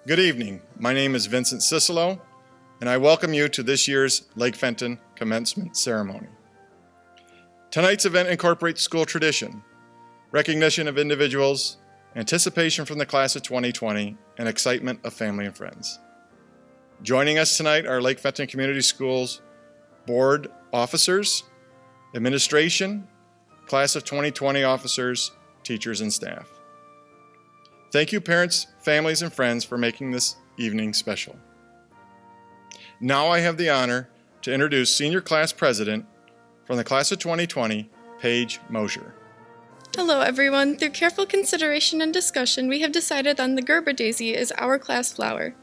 Good evening. My name is Vincent Cicelo, and I welcome you to this year's Lake Fenton Commencement ceremony. Tonight's event incorporates school tradition, recognition of individuals, anticipation from the class of 2020, and excitement of family and friends. Joining us tonight are Lake Fenton Community Schools board officers, administration, class of 2020 officers, teachers, and staff. Thank you, parents, families, and friends for making this evening special. Now I have the honor to introduce Senior Class President from the class of 2020, Paige Mosher. Hello everyone. Through careful consideration and discussion, we have decided on the Gerber daisy as our class flower.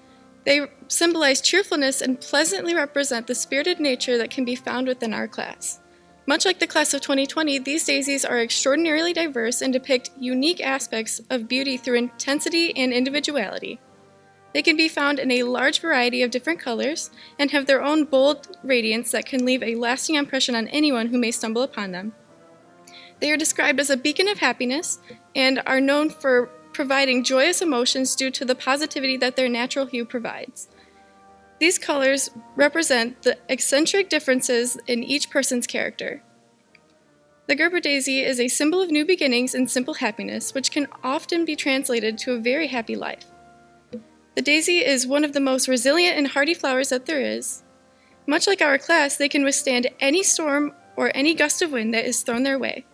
They symbolize cheerfulness and pleasantly represent the spirited nature that can be found within our class. Much like the class of 2020, these daisies are extraordinarily diverse and depict unique aspects of beauty through intensity and individuality. They can be found in a large variety of different colors and have their own bold radiance that can leave a lasting impression on anyone who may stumble upon them. They are described as a beacon of happiness and are known for providing joyous emotions due to the positivity that their natural hue provides. These colors represent the eccentric differences in each person's character. The Gerber daisy is a symbol of new beginnings and simple happiness, which can often be translated to a very happy life. The daisy is one of the most resilient and hardy flowers that there is. Much like our class, they can withstand any storm or any gust of wind that is thrown their way.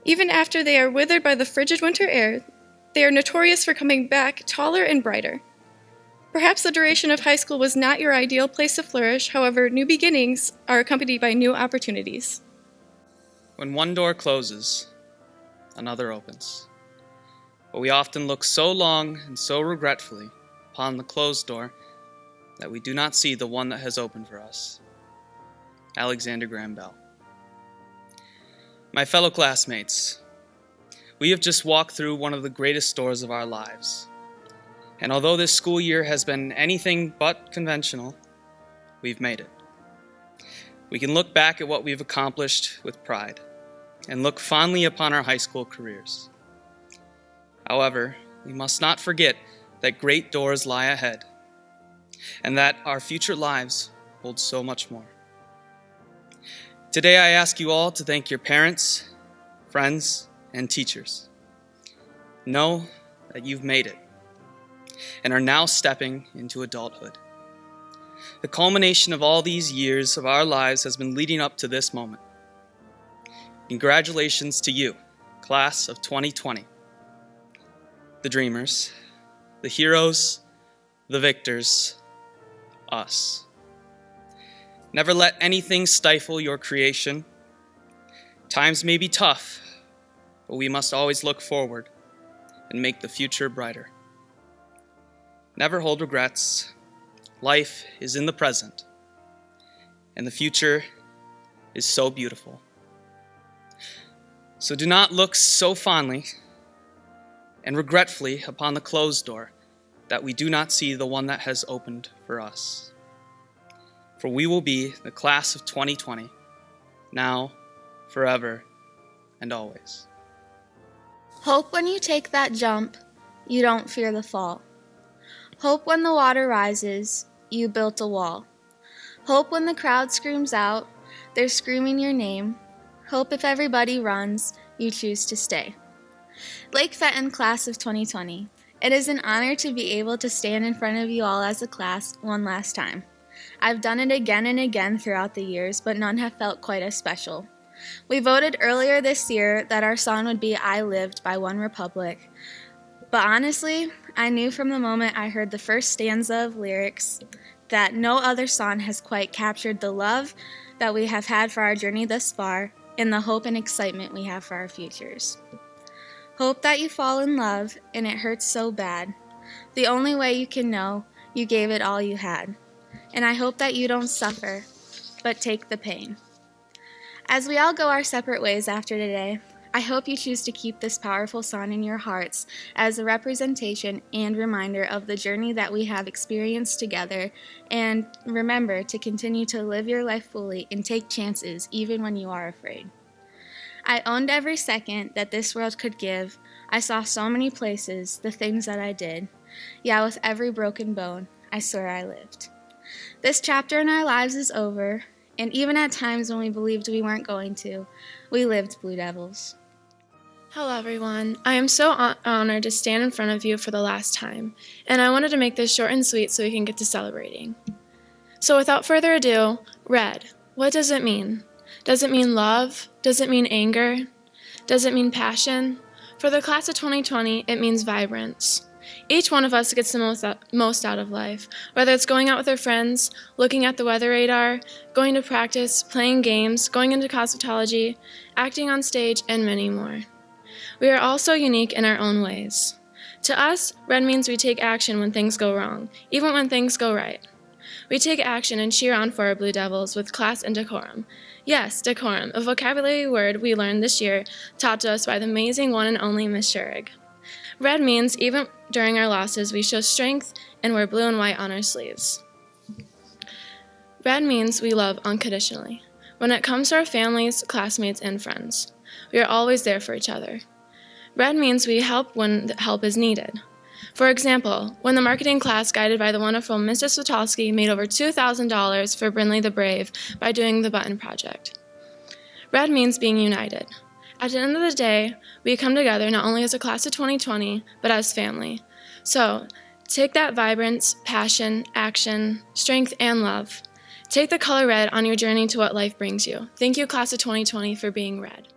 Even after they are withered by the frigid winter air, they are notorious for coming back taller and brighter. Perhaps the duration of high school was not your ideal place to flourish, however, new beginnings are accompanied by new opportunities. When one door closes, another opens. But we often look so long and so regretfully upon the closed door that we do not see the one that has opened for us. Alexander Graham Bell. My fellow classmates, we have just walked through one of the greatest doors of our lives. And although this school year has been anything but conventional, we've made it. We can look back at what we've accomplished with pride and look fondly upon our high school careers. However, we must not forget that great doors lie ahead and that our future lives hold so much more. Today, I ask you all to thank your parents, friends, and teachers. Know that you've made it and are now stepping into adulthood. The culmination of all these years of our lives has been leading up to this moment. Congratulations to you, class of 2020. The dreamers, the heroes, the victors, us. Never let anything stifle your creation. Times may be tough, but we must always look forward and make the future brighter. Never hold regrets. Life is in the present, and the future is so beautiful. So do not look so fondly and regretfully upon the closed door that we do not see the one that has opened for us. For we will be the class of 2020, now, forever, and always. Hope when you take that jump, you don't fear the fall. Hope when the water rises, you built a wall. Hope when the crowd screams out, they're screaming your name. Hope if everybody runs, you choose to stay. Lake Fenton Class of 2020, it is an honor to be able to stand in front of you all as a class one last time. I've done it again and again throughout the years, but none have felt quite as special. We voted earlier this year that our song would be I Lived by One Republic. But honestly, I knew from the moment I heard the first stanza of lyrics that no other song has quite captured the love that we have had for our journey thus far and the hope and excitement we have for our futures. Hope that you fall in love and it hurts so bad. The only way you can know, you gave it all you had. And I hope that you don't suffer, but take the pain. As we all go our separate ways after today, I hope you choose to keep this powerful song in your hearts as a representation and reminder of the journey that we have experienced together, and remember to continue to live your life fully and take chances even when you are afraid. I owned every second that this world could give. I saw so many places, the things that I did. Yeah, with every broken bone, I swear I lived. This chapter in our lives is over, and even at times when we believed we weren't going to, we lived Blue Devils. Hello, everyone. I am so honored to stand in front of you for the last time, and I wanted to make this short and sweet so we can get to celebrating. So without further ado, red. What does it mean? Does it mean love? Does it mean anger? Does it mean passion? For the class of 2020, it means vibrance. Each one of us gets the most out of life, whether it's going out with our friends, looking at the weather radar, going to practice, playing games, going into cosmetology, acting on stage, and many more. We are all so unique in our own ways. To us, red means we take action when things go wrong, even when things go right. We take action and cheer on for our Blue Devils with class and decorum. Yes, decorum, a vocabulary word we learned this year, taught to us by the amazing one and only Miss Schurig. Red means even during our losses, we show strength and wear blue and white on our sleeves. Red means we love unconditionally. When it comes to our families, classmates, and friends, we are always there for each other. Red means we help when help is needed. For example, when the marketing class guided by the wonderful Mrs. Swatowski made over $2,000 for Brinley the Brave by doing the button project. Red means being united. At the end of the day, we come together not only as a class of 2020, but as family. So, take that vibrance, passion, action, strength, and love. Take the color red on your journey to what life brings you. Thank you, class of 2020, for being red.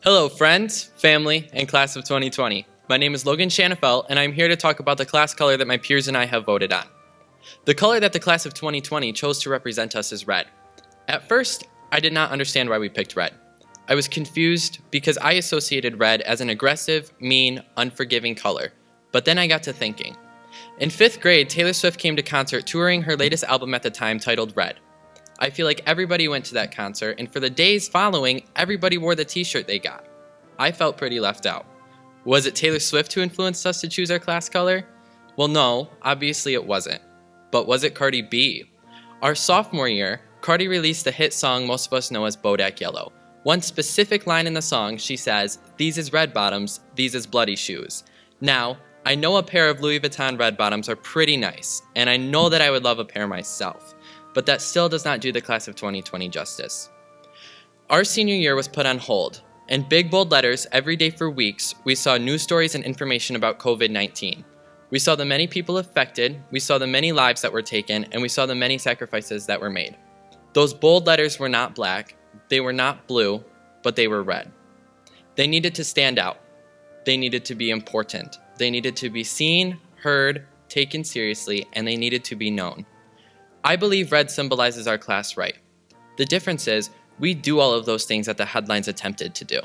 Hello, friends, family, and class of 2020. My name is Logan Shanafelt, and I'm here to talk about the class color that my peers and I have voted on. The color that the class of 2020 chose to represent us is red. At first, I did not understand why we picked red. I was confused because I associated red as an aggressive, mean, unforgiving color. But then I got to thinking. In 5th grade, Taylor Swift came to concert touring her latest album at the time titled Red. I feel like everybody went to that concert, and for the days following, everybody wore the t-shirt they got. I felt pretty left out. Was it Taylor Swift who influenced us to choose our class color? Well, no, obviously it wasn't. But was it Cardi B? Our sophomore year, Cardi released the hit song most of us know as Bodak Yellow. One specific line in the song, she says, "These is red bottoms, these is bloody shoes." Now, I know a pair of Louis Vuitton red bottoms are pretty nice, and I know that I would love a pair myself, but that still does not do the class of 2020 justice. Our senior year was put on hold. In big bold letters, every day for weeks, we saw news stories and information about COVID-19. We saw the many people affected, we saw the many lives that were taken, and we saw the many sacrifices that were made. Those bold letters were not black, they were not blue, but they were red. They needed to stand out. They needed to be important. They needed to be seen, heard, taken seriously, and they needed to be known. I believe red symbolizes our class right. The difference is, we do all of those things that the headlines attempted to do.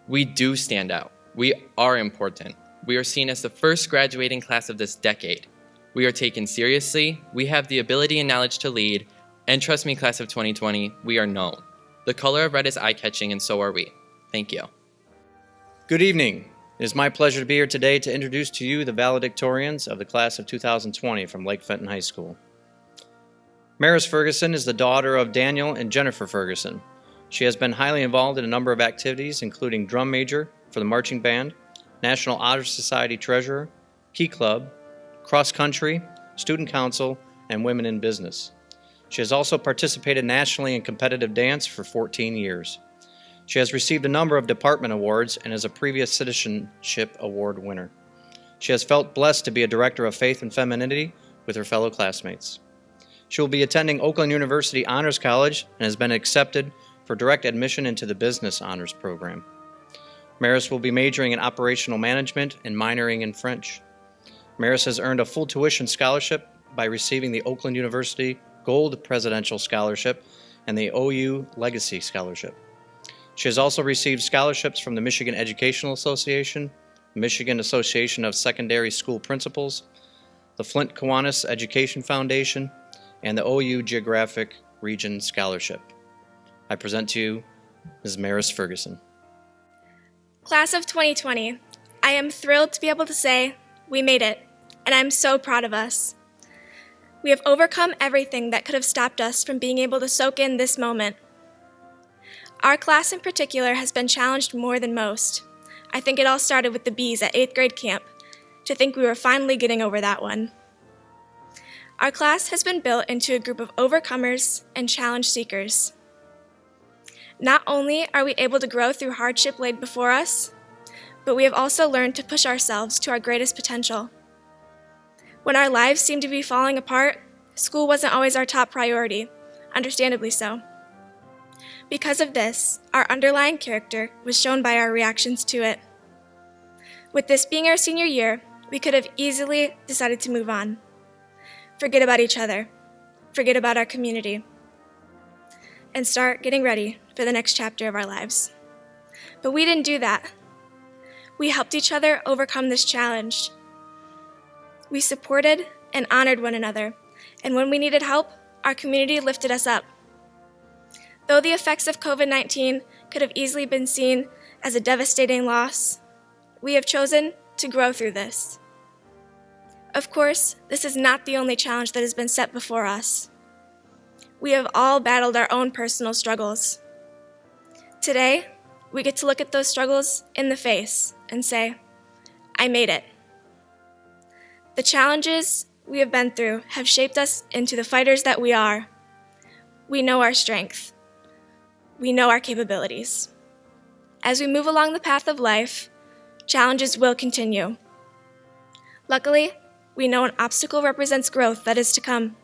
We do stand out. We are important. We are seen as the first graduating class of this decade. We are taken seriously, we have the ability and knowledge to lead, and trust me, class of 2020, we are known. The color of red is eye-catching, and so are we. Thank you. Good evening. It is my pleasure to be here today to introduce to you the valedictorians of the class of 2020 from Lake Fenton High School. Maris Ferguson is the daughter of Daniel and Jennifer Ferguson. She has been highly involved in a number of activities, including drum major for the marching band, National Honor Society treasurer, Key Club, cross country, student council, and women in business. She has also participated nationally in competitive dance for 14 years. She has received a number of department awards and is a previous citizenship award winner. She has felt blessed to be a director of faith and femininity with her fellow classmates. She will be attending Oakland University Honors College and has been accepted for direct admission into the Business Honors Program. Maris will be majoring in operational management and minoring in French. Maris has earned a full tuition scholarship by receiving the Oakland University Gold Presidential Scholarship and the OU Legacy Scholarship. She has also received scholarships from the Michigan Educational Association, the Michigan Association of Secondary School Principals, the Flint Kiwanis Education Foundation, and the OU Geographic Region Scholarship. I present to you Ms. Maris Ferguson. Class of 2020, I am thrilled to be able to say we made it, and I'm so proud of us. We have overcome everything that could have stopped us from being able to soak in this moment. Our class in particular has been challenged more than most. I think it all started with the bees at 8th grade camp. to think we were finally getting over that one. Our class has been built into a group of overcomers and challenge seekers. Not only are we able to grow through hardship laid before us, but we have also learned to push ourselves to our greatest potential. When our lives seemed to be falling apart, school wasn't always our top priority, understandably so. Because of this, our underlying character was shown by our reactions to it. With this being our senior year, we could have easily decided to move on. Forget about each other, forget about our community, and start getting ready for the next chapter of our lives. But we didn't do that. We helped each other overcome this challenge. We supported and honored one another, and when we needed help, our community lifted us up. Though the effects of COVID-19 could have easily been seen as a devastating loss, we have chosen to grow through this. Of course, this is not the only challenge that has been set before us. We have all battled our own personal struggles. Today, we get to look at those struggles in the face and say, I made it. The challenges we have been through have shaped us into the fighters that we are. We know our strength. We know our capabilities. As we move along the path of life, challenges will continue. Luckily, we know an obstacle represents growth that is to come.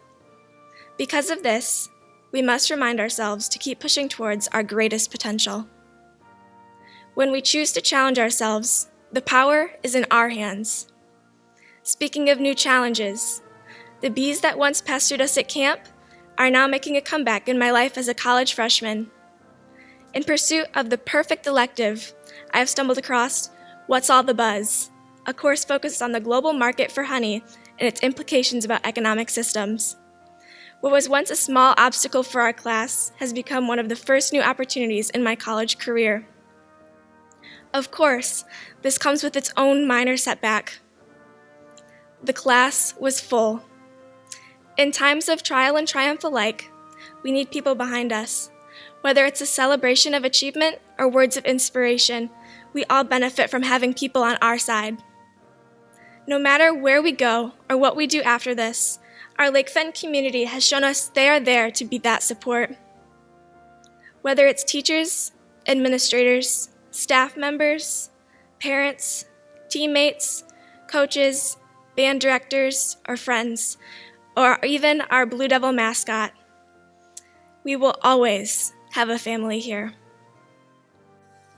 Because of this, we must remind ourselves to keep pushing towards our greatest potential. When we choose to challenge ourselves, the power is in our hands. Speaking of new challenges, the bees that once pestered us at camp are now making a comeback in my life as a college freshman. In pursuit of the perfect elective, I have stumbled across What's All the Buzz, a course focused on the global market for honey and its implications about economic systems. What was once a small obstacle for our class has become one of the first new opportunities in my college career. Of course, this comes with its own minor setback. The class was full. In times of trial and triumph alike, we need people behind us. Whether it's a celebration of achievement or words of inspiration, we all benefit from having people on our side. No matter where we go or what we do after this, our Lake Fenton community has shown us they are there to be that support. Whether it's teachers, administrators, staff members, parents, teammates, coaches, band directors, or friends, or even our Blue Devil mascot, we will always have a family here.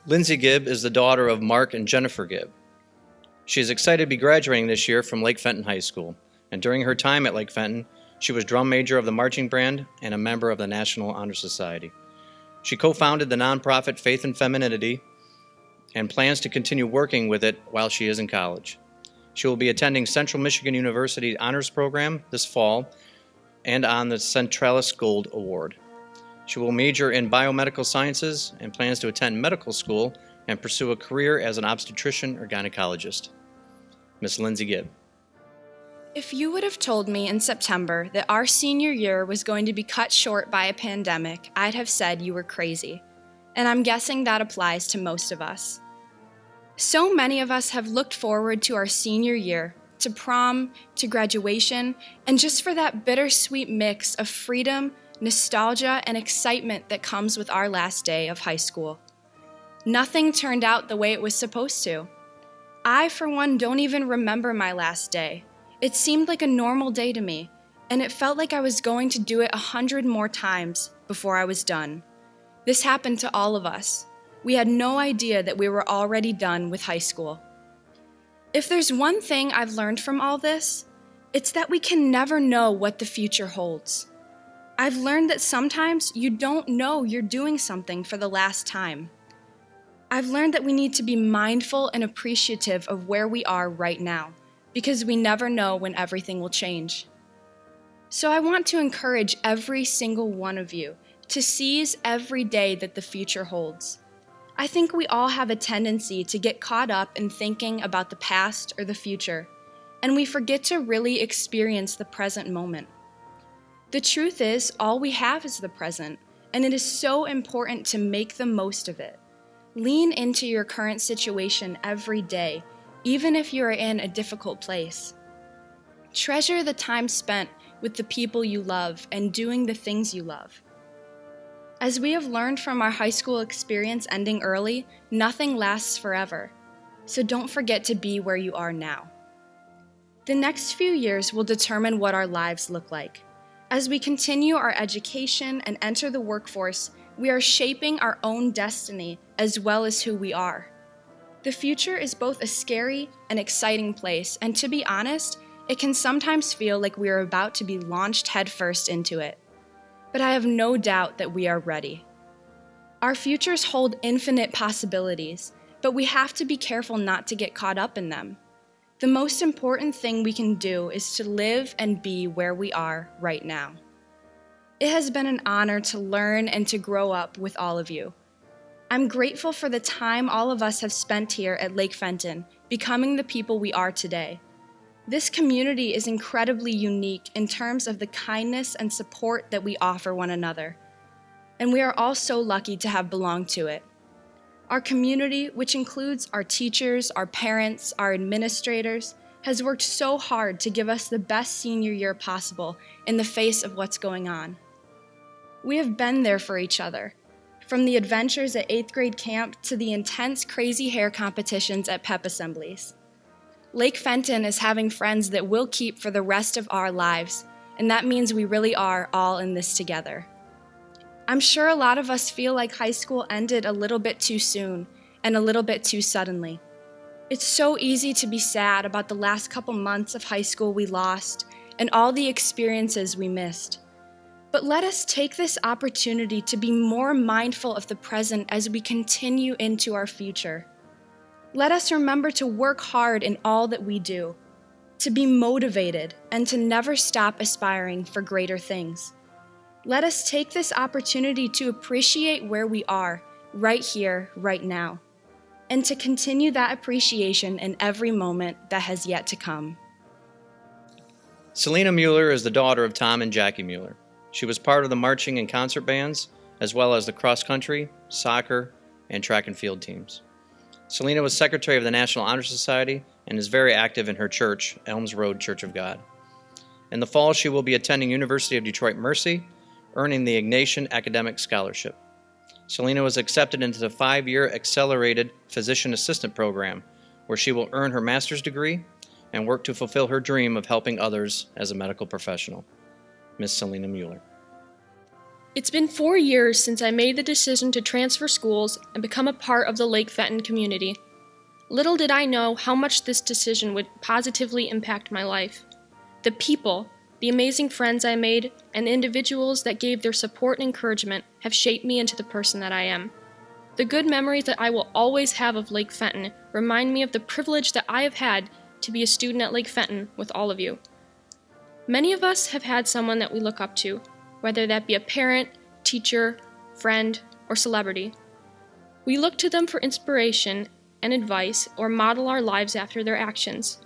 Lindsay Gibb is the daughter of Mark and Jennifer Gibb. She is excited to be graduating this year from Lake Fenton High School, and during her time at Lake Fenton, she was drum major of the marching band and a member of the National Honor Society. She co-founded the nonprofit Faith and Femininity and plans to continue working with it while she is in college. She will be attending Central Michigan University Honors Program this fall and on the Centralis Gold Award. She will major in biomedical sciences and plans to attend medical school and pursue a career as an obstetrician or gynecologist. Miss Lindsay Gibb. If you would have told me in September that our senior year was going to be cut short by a pandemic, I'd have said you were crazy. And I'm guessing that applies to most of us. So many of us have looked forward to our senior year, to prom, to graduation, and just for that bittersweet mix of freedom, nostalgia, and excitement that comes with our last day of high school. Nothing turned out the way it was supposed to. I, for one, don't even remember my last day. It seemed like a normal day to me, and it felt like I was going to do it 100 more times before I was done. This happened to all of us. We had no idea that we were already done with high school. If there's one thing I've learned from all this, it's that we can never know what the future holds. I've learned that sometimes you don't know you're doing something for the last time. I've learned that we need to be mindful and appreciative of where we are right now, because we never know when everything will change. So I want to encourage every single one of you to seize every day that the future holds. I think we all have a tendency to get caught up in thinking about the past or the future, and we forget to really experience the present moment. The truth is, all we have is the present, and it is so important to make the most of it. Lean into your current situation every day. even if you are in a difficult place. Treasure the time spent with the people you love and doing the things you love. As we have learned from our high school experience ending early, nothing lasts forever, so don't forget to be where you are now. The next few years will determine what our lives look like. As we continue our education and enter the workforce, we are shaping our own destiny as well as who we are. The future is both a scary and exciting place, and to be honest, it can sometimes feel like we are about to be launched headfirst into it. But I have no doubt that we are ready. Our futures hold infinite possibilities, but we have to be careful not to get caught up in them. The most important thing we can do is to live and be where we are right now. It has been an honor to learn and to grow up with all of you. I'm grateful for the time all of us have spent here at Lake Fenton, becoming the people we are today. This community is incredibly unique in terms of the kindness and support that we offer one another, and we are all so lucky to have belonged to it. Our community, which includes our teachers, our parents, our administrators, has worked so hard to give us the best senior year possible in the face of what's going on. We have been there for each other, from the adventures at 8th grade camp to the intense crazy hair competitions at pep assemblies. Lake Fenton is having friends that we'll keep for the rest of our lives, and that means we really are all in this together. I'm sure a lot of us feel like high school ended a little bit too soon and a little bit too suddenly. It's so easy to be sad about the last couple months of high school we lost and all the experiences we missed. But let us take this opportunity to be more mindful of the present as we continue into our future. Let us remember to work hard in all that we do, to be motivated, and to never stop aspiring for greater things. Let us take this opportunity to appreciate where we are, right here, right now, and to continue that appreciation in every moment that has yet to come. Selena Mueller is the daughter of Tom and Jackie Mueller. She was part of the marching and concert bands, as well as the cross-country, soccer, and track and field teams. Selena was secretary of the National Honor Society and is very active in her church, Elms Road Church of God. In the fall, she will be attending University of Detroit Mercy, earning the Ignatian Academic Scholarship. Selena was accepted into the 5-year Accelerated Physician Assistant Program, where she will earn her master's degree and work to fulfill her dream of helping others as a medical professional. Miss Selena Mueller. It's been 4 years since I made the decision to transfer schools and become a part of the Lake Fenton community. Little did I know how much this decision would positively impact my life. The people, the amazing friends I made, and the individuals that gave their support and encouragement have shaped me into the person that I am. The good memories that I will always have of Lake Fenton remind me of the privilege that I have had to be a student at Lake Fenton with all of you. Many of us have had someone that we look up to, whether that be a parent, teacher, friend, or celebrity. We look to them for inspiration and advice or model our lives after their actions.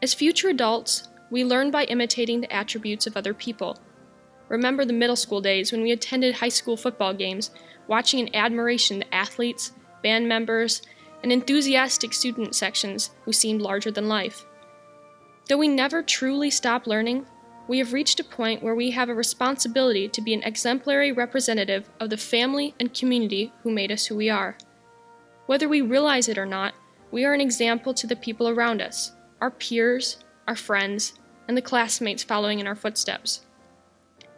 As future adults, we learn by imitating the attributes of other people. Remember the middle school days when we attended high school football games, watching in admiration the athletes, band members, and enthusiastic student sections who seemed larger than life. Though we never truly stop learning, we have reached a point where we have a responsibility to be an exemplary representative of the family and community who made us who we are. Whether we realize it or not, we are an example to the people around us, our peers, our friends, and the classmates following in our footsteps.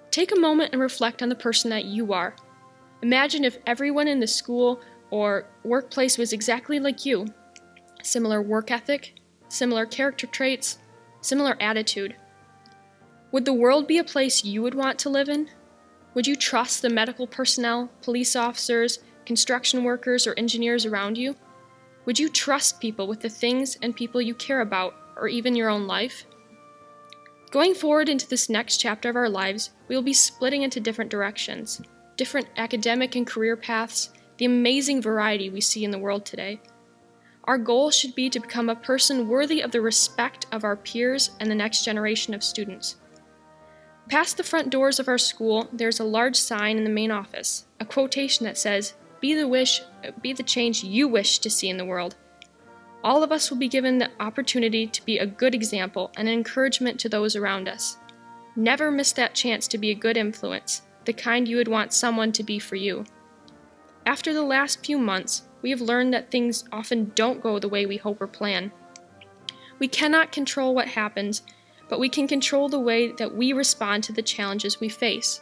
Take a moment and reflect on the person that you are. Imagine if everyone in the school or workplace was exactly like you. Similar work ethic, similar character traits, similar attitude. Would the world be a place you would want to live in? Would you trust the medical personnel, police officers, construction workers, or engineers around you? Would you trust people with the things and people you care about, or even your own life? Going forward into this next chapter of our lives, we will be splitting into different directions, different academic and career paths, the amazing variety we see in the world today. Our goal should be to become a person worthy of the respect of our peers and the next generation of students. Past the front doors of our school, there's a large sign in the main office, a quotation that says, be the change you wish to see in the world. All of us will be given the opportunity to be a good example and an encouragement to those around us. Never miss that chance to be a good influence, the kind you would want someone to be for you. After the last few months, we have learned that things often don't go the way we hope or plan. We cannot control what happens, but we can control the way that we respond to the challenges we face.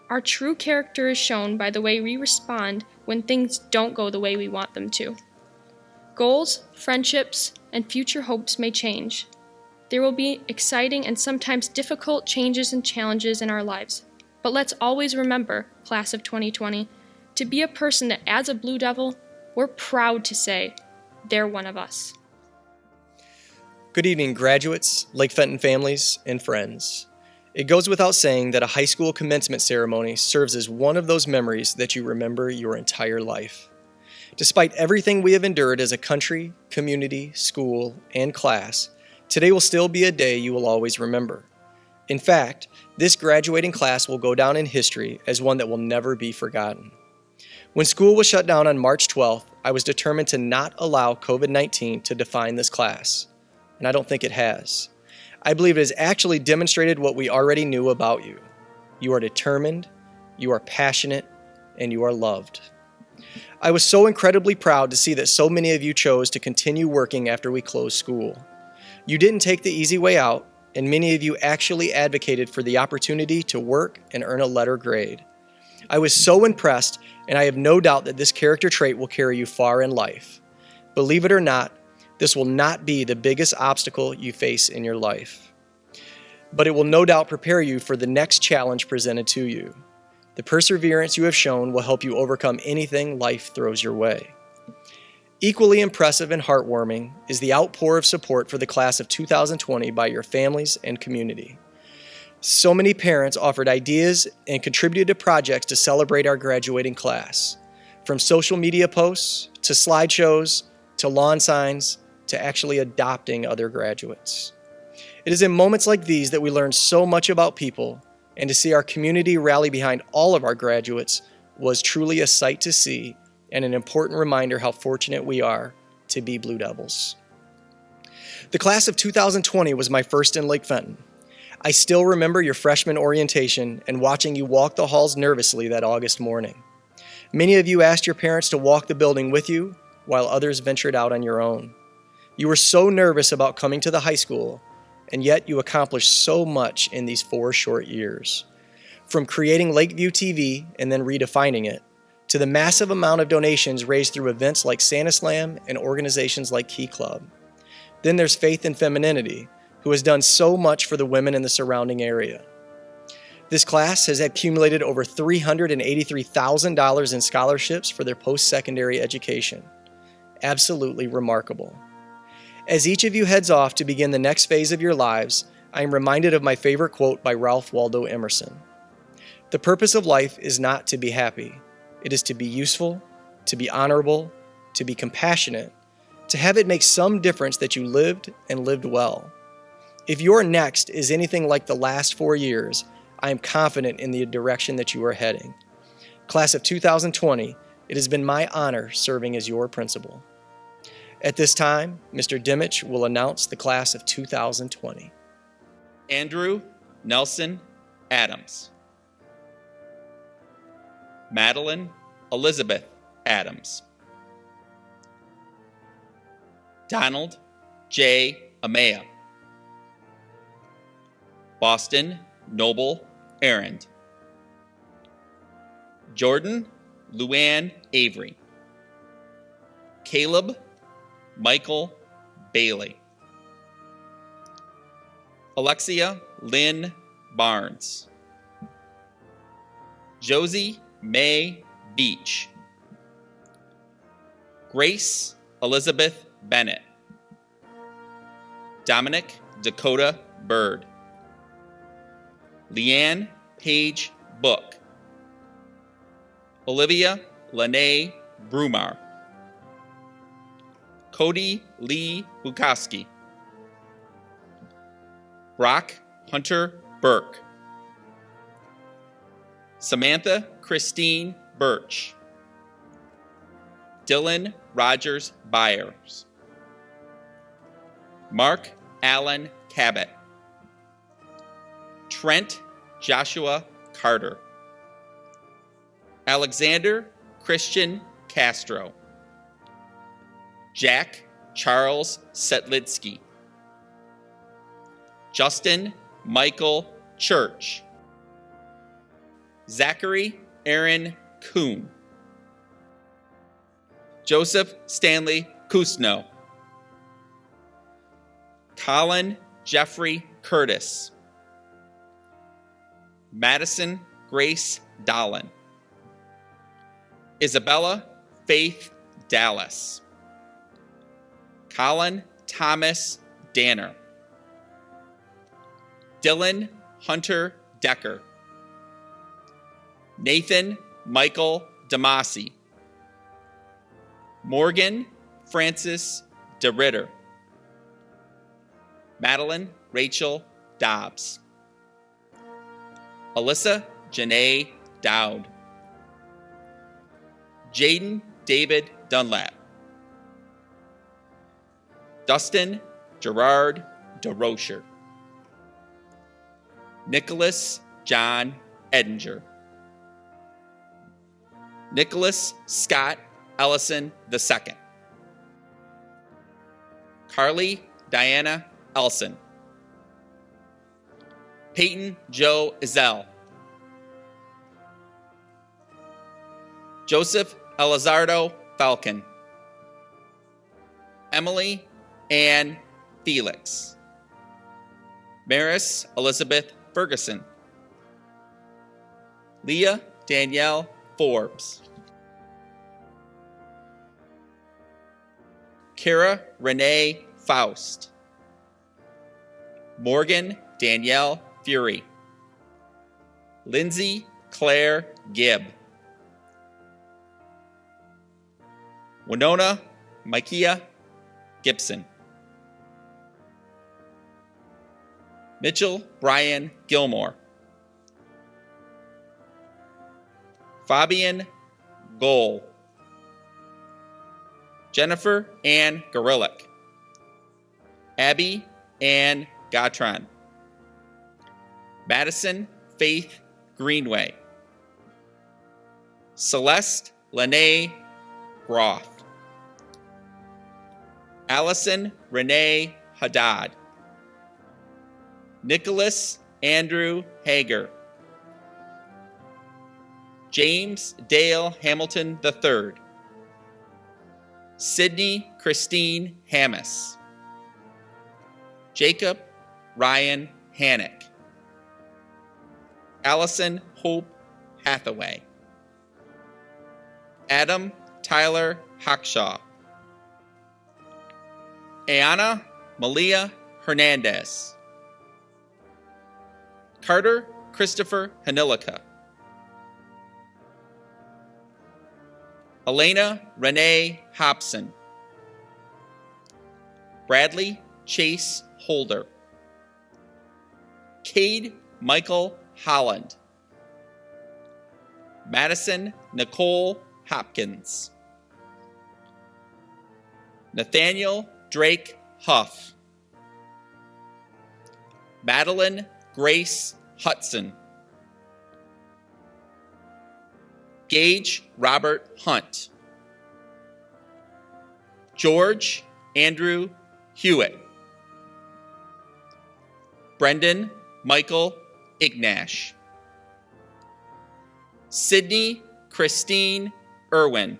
Our true character is shown by the way we respond when things don't go the way we want them to. Goals, friendships, and future hopes may change. There will be exciting and sometimes difficult changes and challenges in our lives. But let's always remember, class of 2020, to be a person that as a Blue Devil, we're proud to say, they're one of us. Good evening, graduates, Lake Fenton families, and friends. It goes without saying that a high school commencement ceremony serves as one of those memories that you remember your entire life. Despite everything we have endured as a country, community, school, and class, today will still be a day you will always remember. In fact, this graduating class will go down in history as one that will never be forgotten. When school was shut down on March 12th, I was determined to not allow COVID-19 to define this class, and I don't think it has. I believe it has actually demonstrated what we already knew about you. You are determined, you are passionate, and you are loved. I was so incredibly proud to see that so many of you chose to continue working after we closed school. You didn't take the easy way out, and many of you actually advocated for the opportunity to work and earn a letter grade. I was so impressed, and I have no doubt that this character trait will carry you far in life. Believe it or not, this will not be the biggest obstacle you face in your life, but it will no doubt prepare you for the next challenge presented to you. The perseverance you have shown will help you overcome anything life throws your way. Equally impressive and heartwarming is the outpour of support for the class of 2020 by your families and community. So many parents offered ideas and contributed to projects to celebrate our graduating class, from social media posts to slideshows to lawn signs to actually adopting other graduates. It is in moments like these that we learn so much about people, and to see our community rally behind all of our graduates was truly a sight to see and an important reminder how fortunate we are to be Blue Devils. The class of 2020 was my first in Lake Fenton. I still remember your freshman orientation and watching you walk the halls nervously that August morning. Many of you asked your parents to walk the building with you, while others ventured out on your own. You were so nervous about coming to the high school, and yet you accomplished so much in these 4 short years. From creating Lakeview TV and then redefining it, to the massive amount of donations raised through events like Santa Slam and organizations like Key Club. Then there's Faith and Femininity, who has done so much for the women in the surrounding area. This class has accumulated over $383,000 in scholarships for their post-secondary education. Absolutely remarkable. As each of you heads off to begin the next phase of your lives, I am reminded of my favorite quote by Ralph Waldo Emerson. The purpose of life is not to be happy. It is to be useful, to be honorable, to be compassionate, to have it make some difference that you lived and lived well. If your next is anything like the last 4 years, I am confident in the direction that you are heading. Class of 2020, it has been my honor serving as your principal. At this time, Mr. Dimich will announce the class of 2020. Andrew Nelson Adams. Madeline Elizabeth Adams. Donald J. Amaya. Boston Noble Errand. Jordan Luann Avery. Caleb Michael Bailey. Alexia Lynn Barnes. Josie Mae Beach. Grace Elizabeth Bennett. Dominic Dakota Bird. Leanne Page Book. Olivia Lene Brumar. Cody Lee Bukowski. Brock Hunter Burke. Samantha Christine Birch. Dylan Rogers Byers. Mark Allen Cabot, Trent Joshua Carter, Alexander Christian Castro, Jack Charles Setlitsky, Justin Michael Church, Zachary Aaron Kuhn, Joseph Stanley Kusno, Colin Jeffrey Curtis, Madison Grace Dolan, Isabella Faith Dallas, Colin Thomas Danner, Dylan Hunter Decker, Nathan Michael Damasi, Morgan Francis DeRitter, Madeline Rachel Dobbs, Alyssa Janae Dowd, Jaden David Dunlap, Dustin Gerard DeRocher, Nicholas John Edinger, Nicholas Scott Ellison II, Carly Diana Elson, Peyton Joe Izell, Joseph Elizardo Falcon, Emily Ann Felix, Maris Elizabeth Ferguson, Leah Danielle Forbes, Kara Renee Faust, Morgan Danielle Fury, Lindsay Claire Gibb, Winona Micaiah Gibson, Mitchell Brian Gilmore, Fabian Goal, Jennifer Ann Gorillick, Abby Ann Gatron, Madison Faith Greenway, Celeste Lene Groff, Allison Renee Haddad, Nicholas Andrew Hager, James Dale Hamilton III, Sydney Christine Hammis, Jacob Ryan Hannock, Allison Hope Hathaway, Adam Tyler Hawkshaw, Ayana Malia Hernandez, Carter Christopher Hanilica, Elena Renee Hobson, Bradley Chase Holder, Cade Michael Holland, Madison Nicole Hopkins, Nathaniel Drake Huff, Madeline Grace Hudson, Gage Robert Hunt, George Andrew Hewitt, Brendan Michael Ignash, Sydney Christine Irwin,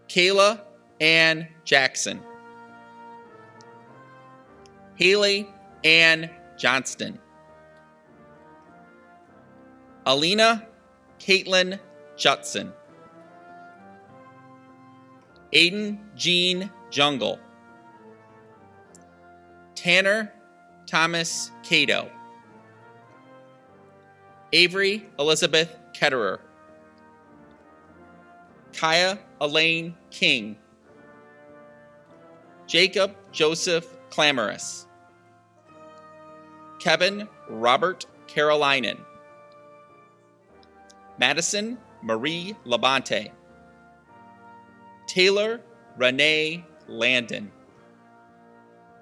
Kayla Ann Jackson, Haley Ann Johnston, Alina Caitlin Judson, Aiden Jean Jungle, Tanner Thomas Cato, Avery Elizabeth Ketterer, Kaya Elaine King, Jacob Joseph Clamorous, Kevin Robert Carolinen, Madison Marie Labonte, Taylor Renee Landon,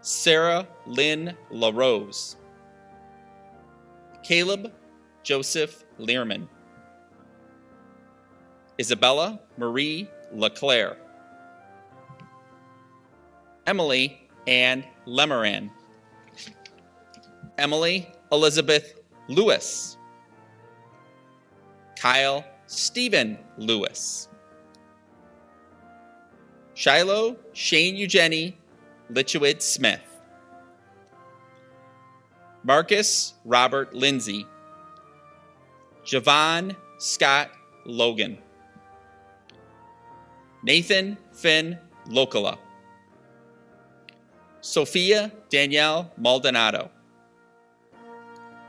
Sarah Lynn LaRose, Caleb Joseph Learman, Isabella Marie LeClaire, Emily Ann Lemeran, Emily Elizabeth Lewis, Kyle Stephen Lewis, Shiloh Shane Eugenie Litchwood Smith, Marcus Robert Lindsay, Javon Scott Logan, Nathan Finn Locola, Sophia Danielle Maldonado,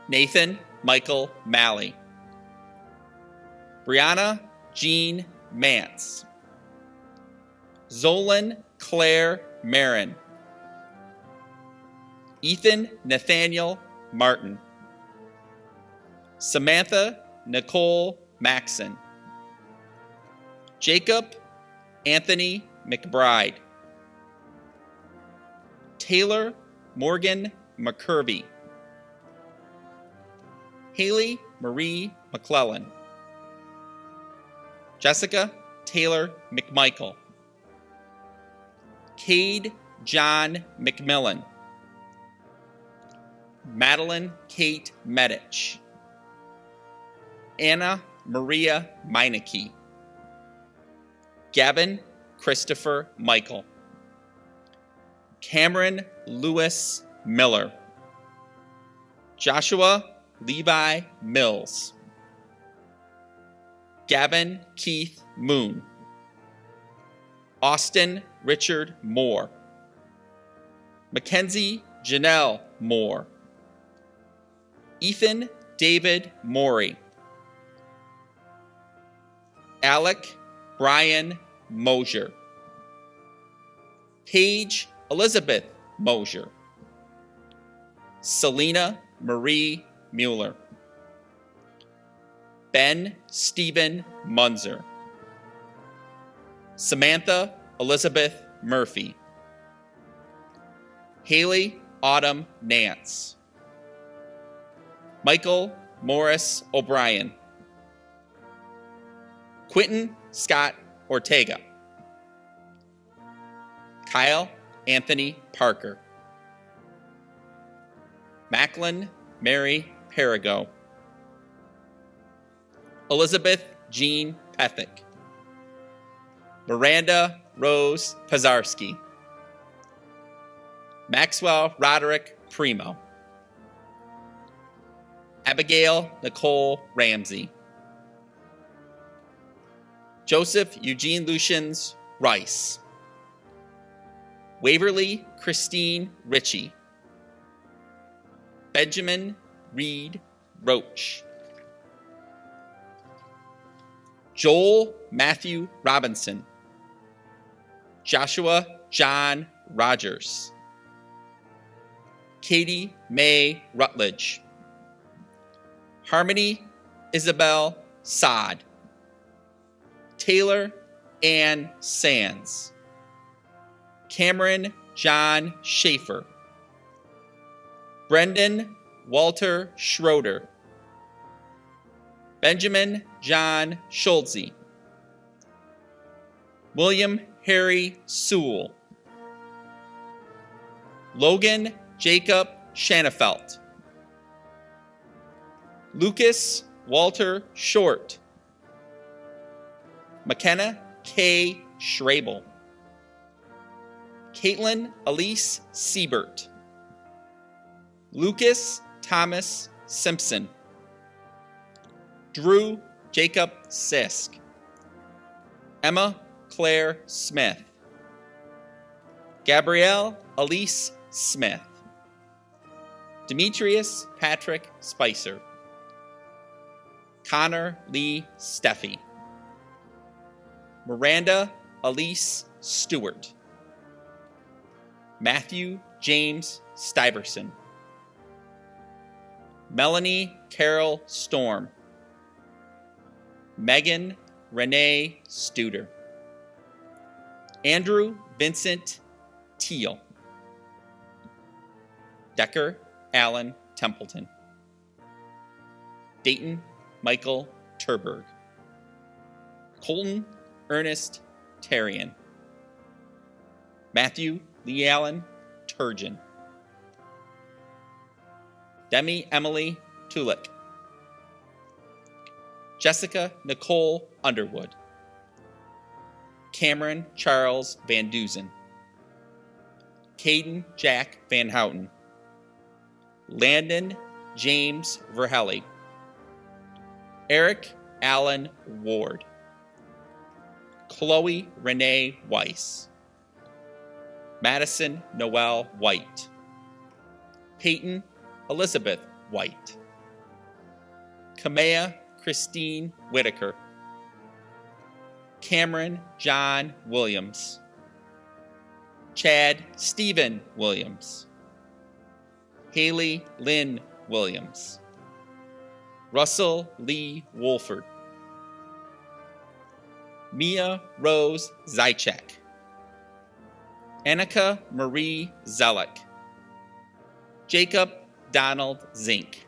Nathan Michael Malley, Brianna Jean Mance, Zolan Claire Marin, Ethan Nathaniel Martin, Samantha Nicole Maxon, Jacob Anthony McBride, Taylor Morgan McCurvey, Haley Marie McClellan, Jessica Taylor McMichael, Cade John McMillan, Madeline Kate Medich, Anna Maria Meineke, Gavin Christopher Michael, Cameron Lewis Miller, Joshua Levi Mills, Gavin Keith Moon, Austin Richard Moore, Mackenzie Janelle Moore, Ethan David Morey, Alec Brian Mosier, Paige Elizabeth Mosier, Selena Marie Mueller, Ben Stephen Munzer, Samantha Elizabeth Murphy, Haley Autumn Nance, Michael Morris O'Brien, Quentin Scott Ortega, Kyle Anthony Parker, Macklin Mary Perigo, Elizabeth Jean Pethick, Miranda Rose Pazarski, Maxwell Roderick Primo, Abigail Nicole Ramsey, Joseph Eugene Lucians Rice, Waverly Christine Ritchie, Benjamin Reed Roach, Joel Matthew Robinson, Joshua John Rogers, Katie Mae Rutledge, Harmony Isabel Sod, Taylor Ann Sands, Cameron John Schaefer, Brendan Walter Schroeder, Benjamin John Schulze, William Harry Sewell, Logan Jacob Shanafelt, Lucas Walter Short, McKenna K. Schrabel, Caitlin Elise Siebert, Lucas Thomas Simpson, Drew Jacob Sisk, Emma Claire Smith, Gabrielle Elise Smith, Demetrius Patrick Spicer, Connor Lee Steffi, Miranda Elise Stewart, Matthew James Stuyverson, Melanie Carol Storm, Megan Renee Studer, Andrew Vincent Teal, Decker Allen Templeton. Dayton Michael Turberg. Colton Ernest Tarian. Matthew Lee Allen Turgeon. Demi Emily Tulik. Jessica Nicole Underwood. Cameron Charles Van Duzen. Caden Jack Van Houten. Landon James Verhelli. Eric Allen Ward. Chloe Renee Weiss. Madison Noel White. Peyton Elizabeth White. Kamea Christine Whitaker. Cameron John Williams. Chad Stephen Williams. Haley Lynn Williams. Russell Lee Wolford. Mia Rose Zychek. Annika Marie Zellick. Jacob Donald Zink.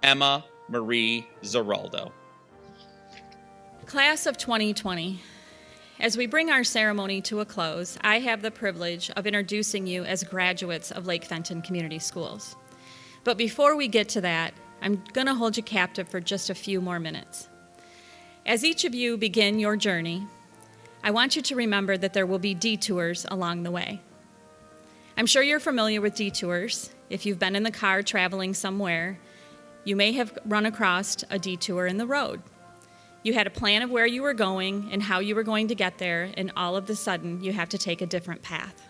Emma Marie Zeraldo. Class of 2020, as we bring our ceremony to a close, I have the privilege of introducing you as graduates of Lake Fenton Community Schools. But before we get to that, I'm going to hold you captive for just a few more minutes. As each of you begin your journey, I want you to remember that there will be detours along the way. I'm sure you're familiar with detours. If you've been in the car traveling somewhere, you may have run across a detour in the road. You had a plan of where you were going and how you were going to get there, and all of a sudden you have to take a different path.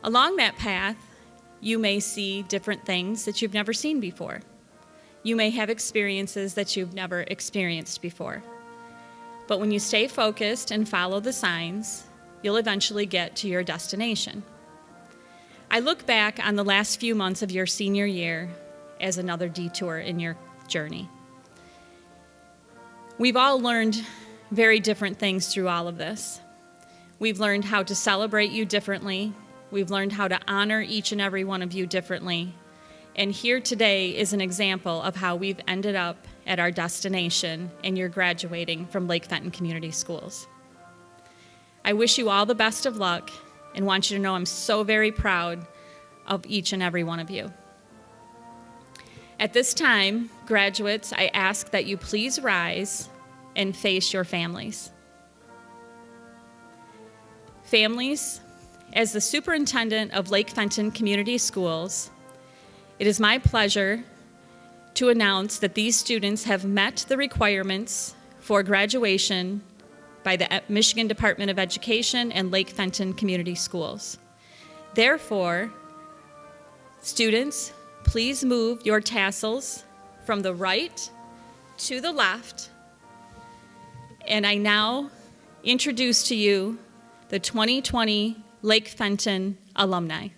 Along that path, you may see different things that you've never seen before. You may have experiences that you've never experienced before. But when you stay focused and follow the signs, you'll eventually get to your destination. I look back on the last few months of your senior year as another detour in your journey. We've all learned very different things through all of this. We've learned how to celebrate you differently. We've learned how to honor each and every one of you differently. And here today is an example of how we've ended up at our destination, and you're graduating from Lake Fenton Community Schools. I wish you all the best of luck and want you to know I'm so very proud of each and every one of you. At this time, graduates, I ask that you please rise and face your families. Families, as the superintendent of Lake Fenton Community Schools, it is my pleasure to announce that these students have met the requirements for graduation by the Michigan Department of Education and Lake Fenton Community Schools. Therefore, students, please move your tassels from the right to the left. And I now introduce to you the 2020 Lake Fenton alumni.